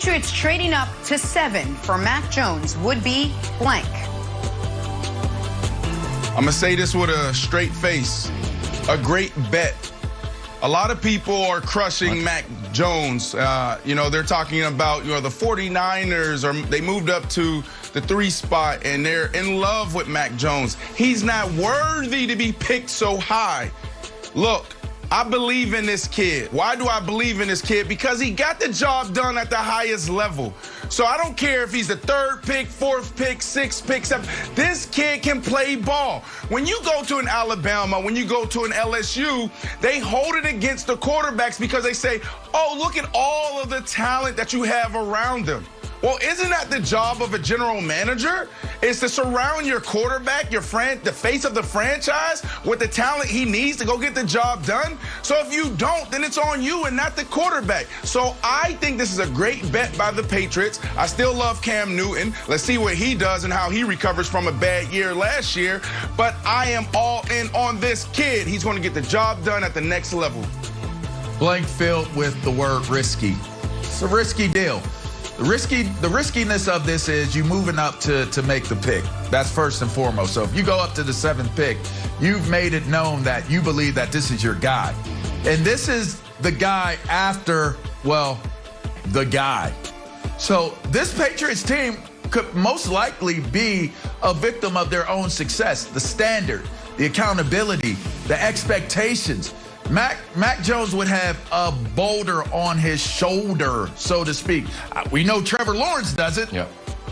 Patriots trading up to 7 for Mac Jones would be blank. I'm going to say this with a straight face. A great bet. A lot of people are crushing Mac Jones. They're talking about, the 49ers, or they moved up to the 3 spot, and they're in love with Mac Jones. He's not worthy to be picked so high. Look, I believe in this kid. Why do I believe in this kid? Because he got the job done at the highest level. So I don't care if he's the 3rd pick, 4th pick, 6th pick, 7th. This kid can play ball. When you go to an Alabama, when you go to an LSU, they hold it against the quarterbacks because they say, oh, look at all of the talent that you have around them. Well, isn't that the job of a general manager? Is to surround your quarterback, the face of the franchise, with the talent he needs to go get the job done? So if you don't, then it's on you and not the quarterback. So I think this is a great bet by the Patriots. I still love Cam Newton. Let's see what he does and how he recovers from a bad year last year. But I am all in on this kid. He's going to get the job done at the next level. Blank filled with the word risky. It's a risky deal. The riskiness of this is you moving up to make the pick. That's first and foremost. So if you go up to the 7th pick, you've made it known that you believe that this is your guy. And this is the guy after, the guy. So this Patriots team could most likely be a victim of their own success. The standard, the accountability, the expectations. Mac Jones would have a boulder on his shoulder, so to speak. We know Trevor Lawrence doesn't,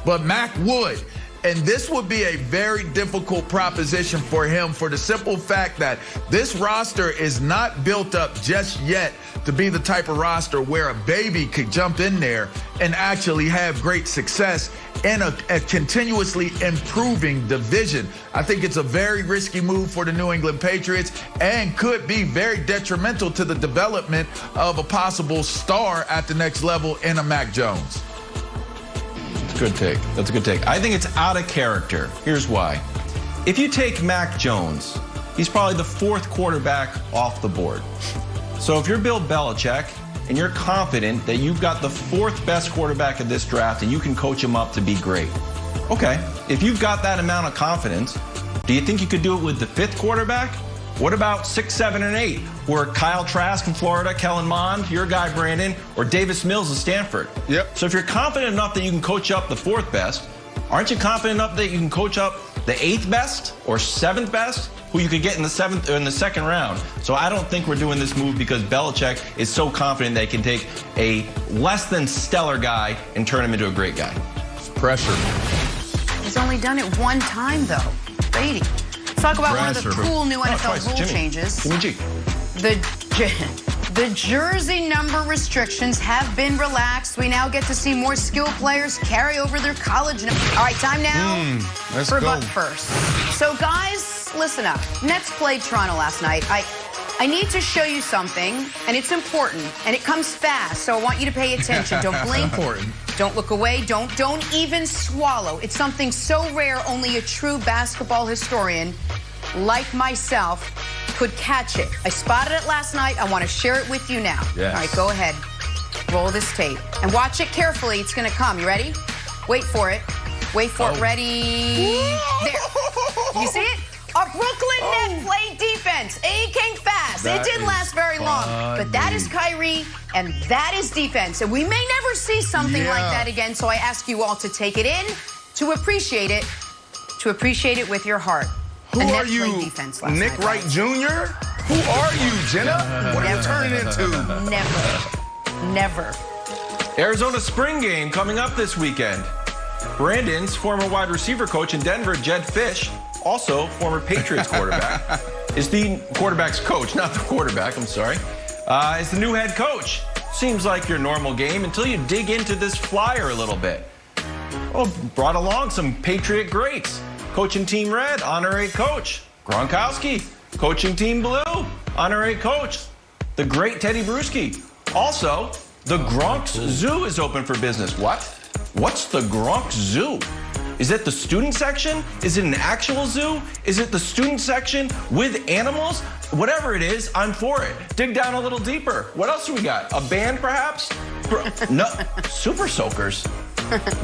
but Mac would. And this would be a very difficult proposition for him for the simple fact that this roster is not built up just yet to be the type of roster where a baby could jump in there and actually have great success in a continuously improving division. I think it's a very risky move for the New England Patriots and could be very detrimental to the development of a possible star at the next level in a Mac Jones. Good take. That's a good take. I think it's out of character. Here's why. If you take Mac Jones, he's probably the 4th quarterback off the board. So if you're Bill Belichick and you're confident that you've got the 4th best quarterback of this draft and you can coach him up to be great. Okay, if you've got that amount of confidence, do you think you could do it with the 5th quarterback? What about 6, 7, and 8? Or Kyle Trask in Florida, Kellen Mond, your guy Brandon, or Davis Mills in Stanford? Yep. So if you're confident enough that you can coach up the 4th best, aren't you confident enough that you can coach up the 8th best or 7th best, who you could get in the 7th or in the 2nd round? So I don't think we're doing this move because Belichick is so confident that he can take a less than stellar guy and turn him into a great guy. It's pressure. He's only done it one time, though. Brady. Let's talk about one of the cool new NFL rule changes. Jimmy G. The jersey number restrictions have been relaxed. We now get to see more skilled players carry over their college. All right, time now for But First. So, guys, listen up. Nets played Toronto last night. I need to show you something, and it's important, and it comes fast, so I want you to pay attention. Don't blink. Don't look away. Don't even swallow. It's something so rare only a true basketball historian like myself could catch it. I spotted it last night. I want to share it with you now. Yes. All right, go ahead. Roll this tape. And watch it carefully. It's going to come. You ready? Wait for it. Wait for it. Ready? There. You see it? A Brooklyn Net played defense. It came fast. It didn't last very long. But that is Kyrie, and that is defense. And we may never see something like that again, so I ask you all to take it in, to appreciate it with your heart. Who are you, Nick Wright Jr.? Who are you, Jenna? What are you turning into? Never. Arizona spring game coming up this weekend. Brandon's former wide receiver coach in Denver, Jed Fish, also former Patriots quarterback, is the quarterback's coach, not the quarterback, I'm sorry, is the new head coach. Seems like your normal game until you dig into this flyer a little bit. Well, brought along some Patriot greats. Coaching Team Red, honorary coach. Gronkowski, coaching Team Blue, honorary coach. The great Teddy Bruschi. Also, the Gronk's Zoo is open for business. What? What's the Gronk's Zoo? Is it the student section? Is it an actual zoo? Is it the student section with animals? Whatever it is, I'm for it. Dig down a little deeper. What else do we got? A band, perhaps? No, super soakers,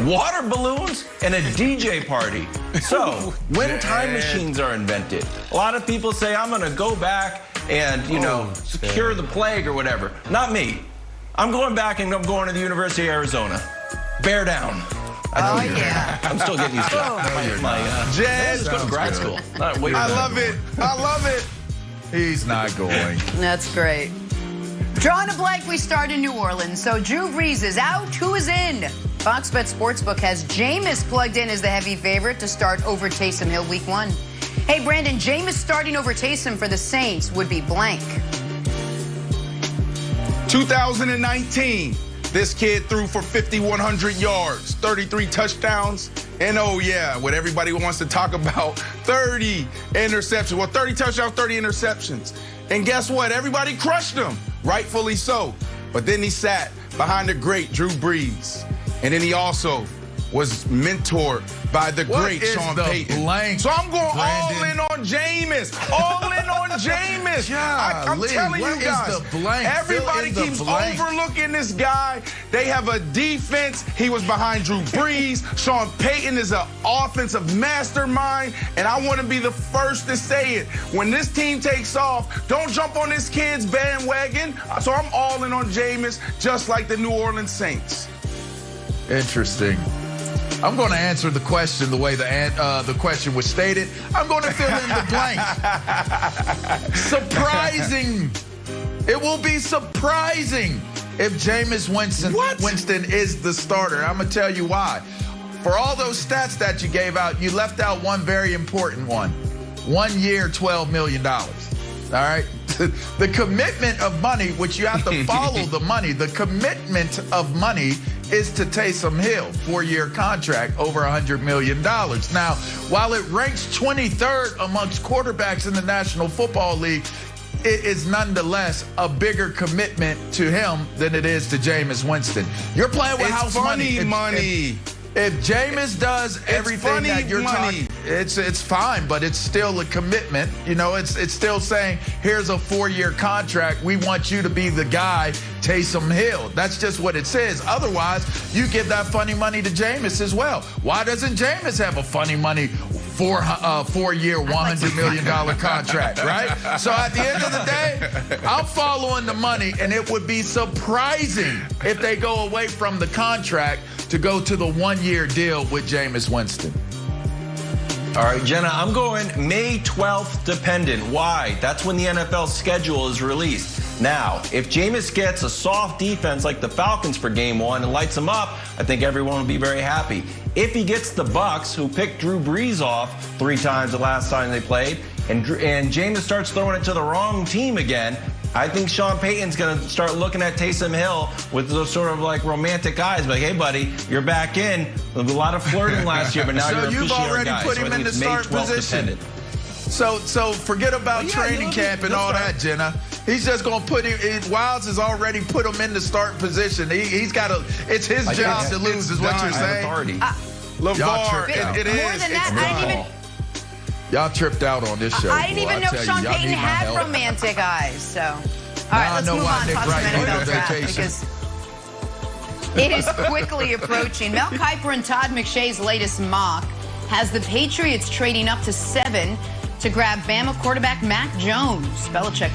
water balloons, and a DJ party. So, when time machines are invented, a lot of people say, I'm going to go back and, secure the plague or whatever. Not me. I'm going back and I'm going to the University of Arizona. Bear down. Oh, yeah. I'm still getting used to it. Jed, Let's go to grad school. I love it. I love it. He's not going. That's great. Drawing a blank, we start in New Orleans. So Drew Brees is out. Who is in? Fox Bet Sportsbook has Jameis plugged in as the heavy favorite to start over Taysom Hill week 1. Hey, Brandon, Jameis starting over Taysom for the Saints would be blank. 2019, this kid threw for 5,100 yards, 33 touchdowns, and oh yeah, what everybody wants to talk about, 30 interceptions. Well, 30 touchdowns, 30 interceptions. And guess what? Everybody crushed him, rightfully so. But then he sat behind the great Drew Brees. And then he also was mentored by the great Sean Payton. Blank, so I'm going Brandon? all in on Jameis. All in on Jameis. I'm telling you guys, everybody keeps overlooking this guy. They have a defense. He was behind Drew Brees. Sean Payton is an offensive mastermind. And I want to be the first to say it. When this team takes off, don't jump on this kid's bandwagon. So I'm all in on Jameis, just like the New Orleans Saints. Interesting. I'm going to answer the question the way the question was stated. I'm going to fill in the blank. Surprising. It will be surprising if Jameis Winston is the starter. I'm going to tell you why. For all those stats that you gave out, you left out one very important one. 1 year, $12 million. All right? The commitment of money, which you have to follow the money, the commitment of money is to Taysom Hill, 4-year contract, over $100 million. Now, while it ranks 23rd amongst quarterbacks in the National Football League, it is nonetheless a bigger commitment to him than it is to Jameis Winston. You're playing with house money. If Jameis does everything that you're talking, it's fine, but it's still a commitment. It's still saying, here's a 4-year contract. We want you to be the guy, Taysom Hill. That's just what it says. Otherwise, you give that funny money to Jameis as well. Why doesn't Jameis have a funny money 4-year, $100 million contract, right? So at the end of the day, I'm following the money, and it would be surprising if they go away from the contract to go to the 1-year deal with Jameis Winston. All right, Jenna, I'm going May 12th dependent. Why? That's when the NFL schedule is released. Now, if Jameis gets a soft defense like the Falcons for game 1 and lights them up, I think everyone will be very happy. If he gets the Bucs, who picked Drew Brees off 3 times the last time they played, and Jameis starts throwing it to the wrong team again, I think Sean Payton's going to start looking at Taysom Hill with those sort of like romantic eyes. Like, hey, buddy, you're back in. There was a lot of flirting last year, but now you're you've already put him in the start position. So forget about training camp and all that, Jenna. He's just going to put him. Wilds has already put him in the start position. He's got to. It's his job to lose, is what you're saying. LeVar, it is. More than that, I didn't even. Y'all tripped out on this show. I didn't even know Sean Payton had romantic eyes. So, all right, let's move on. Talk some NFL draft because it is quickly approaching. Mel Kiper and Todd McShay's latest mock has the Patriots trading up to 7 to grab Bama quarterback Mac Jones. Belichick